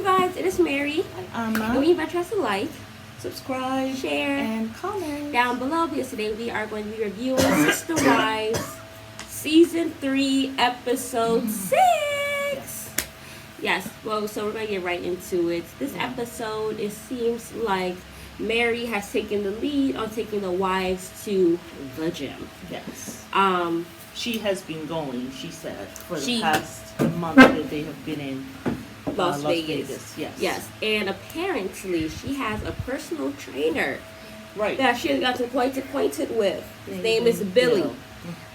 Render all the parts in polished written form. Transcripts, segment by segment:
you guys? It is Mary. And we invite you guys to like, subscribe, share, and comment down below because today we are going to be reviewing Sister Wives Season 3, Episode 6. Yes, well, so we're going to get right into it. This episode, it seems like Mary has taken the lead on taking the wives to the gym. Yes. She has been going, she said, for the past month that they have been in Las Vegas. Yes. And apparently she has a personal trainer. Right. That she has gotten quite acquainted with. His name is Billy.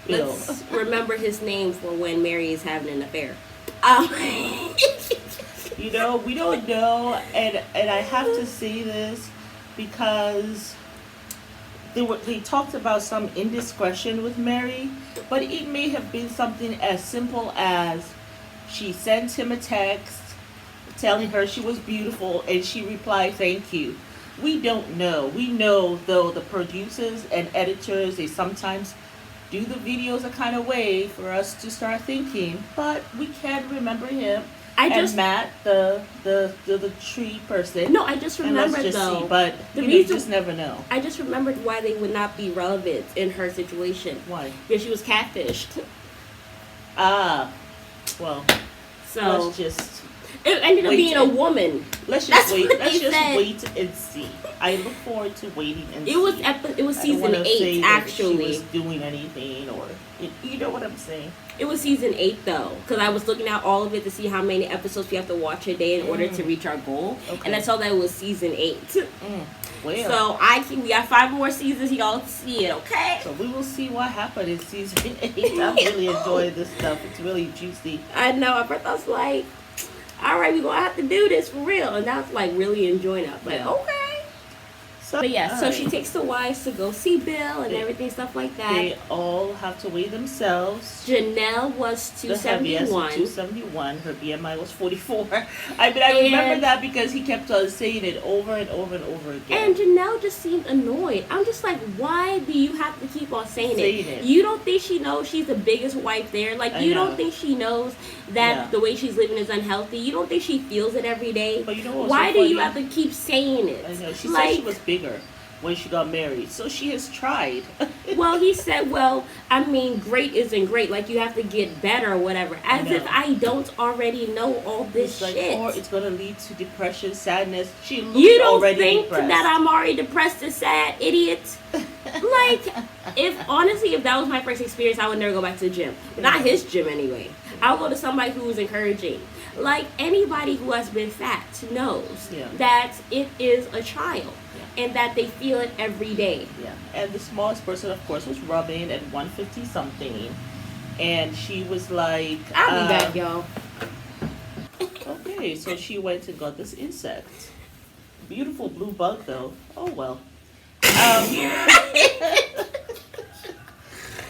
Bill. Let's remember his name for when Mary is having an affair. We don't know, and I have to say this because they talked about some indiscretion with Mary, but it may have been something as simple as she sent him a text telling her she was beautiful, and she replied, "Thank you." We don't know. We know, though, the producers and editors, they sometimes do the videos a kind of way for us to start thinking, but we can't remember him. Matt, the tree person. No, I just remembered though. But you just never know. I just remembered why they would not be relevant in her situation. Why? Because she was catfished. Well. So let's just. It ended up being a woman. Let's just wait. Let's just wait and see. I look forward to waiting and see. It was season 8 actually. She was doing anything, or you know what I'm saying. It was season 8 though, because I was looking at all of it to see how many episodes we have to watch a day in order to reach our goal, and I saw that it was season 8. Well, so we got 5 more seasons. Y'all see it, okay? So we will see what happened in season 8. I really enjoy this stuff. It's really juicy. I know. At first I was like, all right, we're going to have to do this for real. And now it's like really enjoying it. But okay. So she takes the wives to go see Bill and everything, stuff like that. They all have to weigh themselves. Janelle was 271. 271. Her BMI was 44. I remember that because he kept on saying it over and over and over again. And Janelle just seemed annoyed. I'm just like, why do you have to keep on saying it? You don't think she knows she's the biggest wife there? Like, you don't think she knows that the way she's living is unhealthy? You don't think she feels it every day? But you know what's why so do funny? you have to keep saying it? I know. She said she was bigger when she got married, so she has tried. Well, he said, great isn't great, like you have to get better or whatever, as if I don't already know all this shit. Or it's gonna lead to depression, sadness. She looks you don't already think depressed. That I'm already depressed and sad, idiot? Like, if that was my first experience, I would never go back to the gym. Not his gym anyway. I'll go to somebody who's encouraging. Like, anybody who has been fat knows that it is a trial. And that they feel it every day. Yeah. And the smallest person, of course, was Robyn at 150 something. And she was like, I'll be back, y'all. Okay, so she went and got this insect. Beautiful blue bug, though. Oh, well.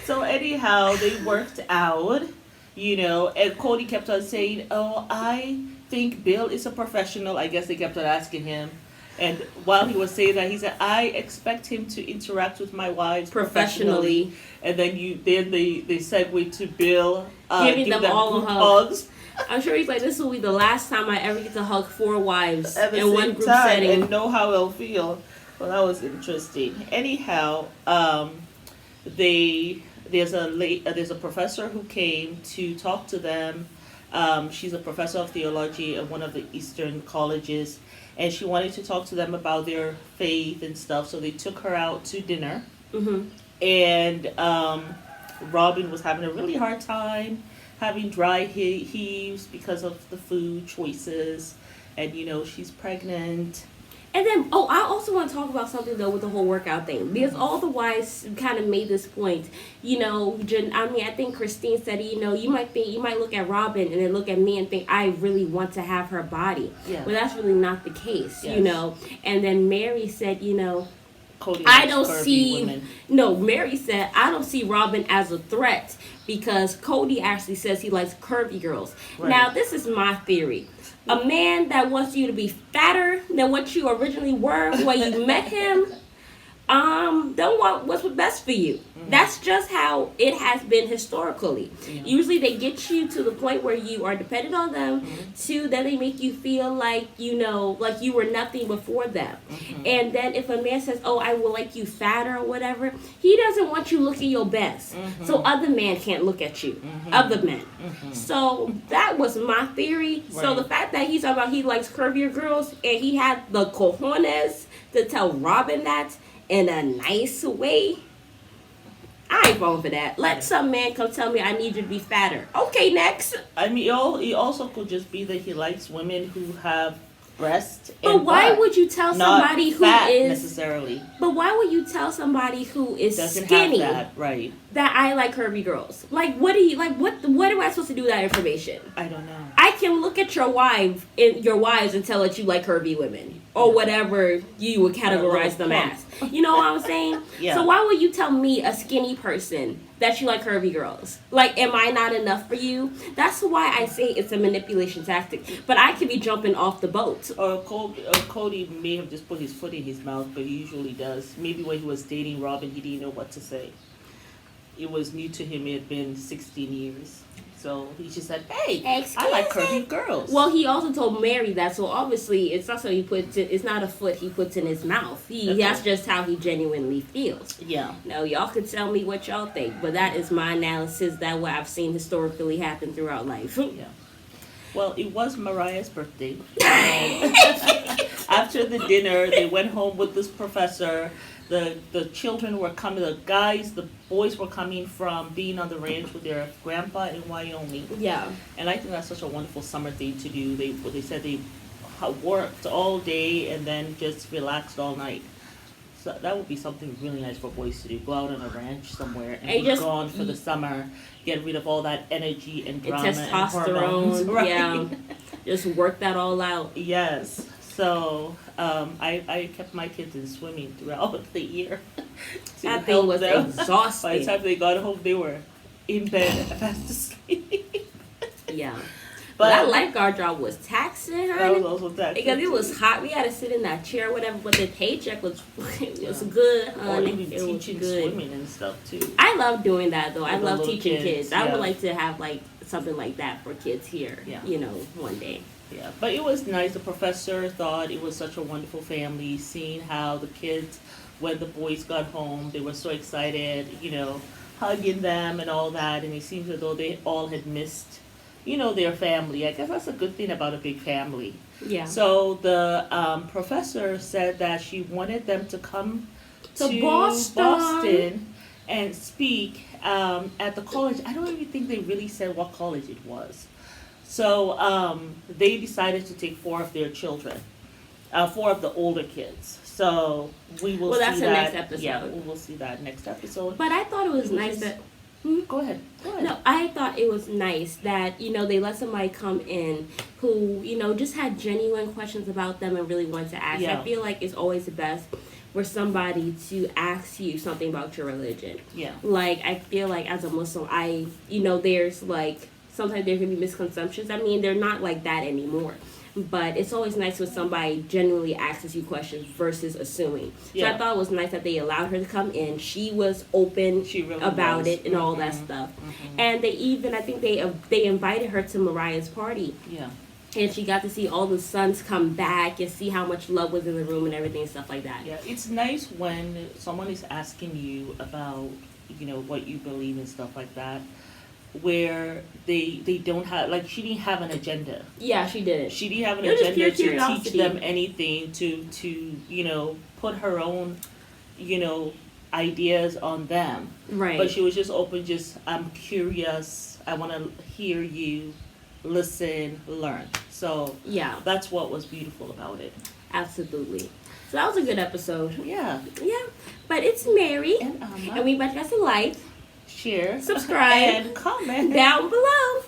So anyhow, they worked out, and Cody kept on saying, "Oh, I think Bill is a professional." I guess they kept on asking him. And while he was saying that, he said, "I expect him to interact with my wives professionally." And then they segued to Bill giving them all hugs. I'm sure he's like, this will be the last time I ever get to hug 4 wives in one group setting setting. And know how they'll feel. Well, that was interesting. Anyhow, there's a professor who came to talk to them. She's a professor of theology at one of the Eastern colleges. And she wanted to talk to them about their faith and stuff, so they took her out to dinner. Mm-hmm. And Robyn was having a really hard time, having dry heaves because of the food choices. And, she's pregnant. And then, I also want to talk about something, though, with the whole workout thing. Because all the wives kind of made this point. I think Christine said, you might look at Robyn and then look at me and think, I really want to have her body. Yeah. Well, that's really not the case, And then Mary said, Cody Mary said, I don't see Robyn as a threat because Cody actually says he likes curvy girls. Right. Now, this is my theory. A man that wants you to be fatter than what you originally were when you met him, don't want what's best for you. That's just how it has been historically. Usually they get you to the point where you are dependent on them, to then they make you feel like, like you were nothing before them. And then if a man says, oh, I will like you fatter or whatever, he doesn't want you looking your best. So other men can't look at you. Other men. So that was my theory. Right. So the fact that he's talking about he likes curvier girls, and he had the cojones to tell Robyn that in a nice way, I ain't falling for that. Let some man come tell me I need you to be fatter. Okay, next. I mean, he also could just be that he likes women who have breasts. But why would you tell somebody who is necessarily? But why would you tell somebody who is doesn't skinny have that, right? That I like curvy girls? Like, what do you like? What am I supposed to do with that information? I don't know. I can look at your wives and tell that you like curvy women or whatever you would categorize them as. You know what I'm saying? Yeah. So why would you tell me, a skinny person, that you like curvy girls? Like, am I not enough for you? That's why I say it's a manipulation tactic. But I could be jumping off the boat. Or Cody may have just put his foot in his mouth, but he usually does. Maybe when he was dating Robyn, he didn't know what to say. It was new to him. It had been 16 years. So he just said, hey, I like curvy girls. Well, he also told Mary that, so obviously it's not so he puts it, it's not a foot he puts in his mouth. That's just how he genuinely feels. Yeah. Now, y'all can tell me what y'all think, but that is my analysis. That what I've seen historically happen throughout life. Yeah. Well, it was Mariah's birthday. After the dinner, they went home with this professor. The children were coming, the boys were coming from being on the ranch with their grandpa in Wyoming. Yeah. And I think that's such a wonderful summer thing to do. They said they worked all day and then just relaxed all night. So that would be something really nice for boys to do. Go out on a ranch somewhere and be gone for the summer. Get rid of all that energy and drama and hormones. Right? Yeah. Just work that all out. Yes. So I kept my kids in swimming throughout the year. That thing was exhausting. By the time they got home, they were in bed fast asleep. Yeah. But that lifeguard job was taxing, honey. That was also taxing. Because it was hot. We had to sit in that chair or whatever, but the paycheck was good, honey. Or even it was teaching good. swimming and stuff, too. I love doing that, though. I love teaching kids. Yeah. I would like to have, something like that for kids here, yeah. One day. Yeah, but it was nice. The professor thought it was such a wonderful family, seeing how the kids, when the boys got home, they were so excited, hugging them and all that, and it seems as though they all had missed, their family. I guess that's a good thing about a big family. Yeah. So the professor said that she wanted them to come to Boston and speak at the college. I don't even think they really said what college it was. So they decided to take 4 of their children, 4 of the older kids. So we will see that. Well, that's the next episode. Yeah, we will see that next episode. But I thought it was nice that... Go ahead. No, I thought it was nice that, they let somebody come in who, just had genuine questions about them and really wanted to ask. Yeah. I feel like it's always the best for somebody to ask you something about your religion. Yeah. I feel like as a Muslim, there's sometimes there can be misconceptions. I mean, they're not like that anymore. But it's always nice when somebody genuinely asks you questions versus assuming. So I thought it was nice that they allowed her to come in. She was open about it and all that stuff. Mm-hmm. And I think they invited her to Mariah's party. Yeah. And she got to see all the sons come back and see how much love was in the room and everything and stuff like that. Yeah, it's nice when someone is asking you about, what you believe and stuff like that, where they don't have, she didn't have an agenda. Yeah, she didn't. She didn't have an agenda to teach them anything, to put her own, ideas on them. Right. But she was just open, I'm curious, I want to hear you, listen, learn. So yeah, that's what was beautiful about it. Absolutely. So that was a good episode. Yeah. Yeah. But it's Mary. And Amma. And we about to like, share, subscribe, and comment down below.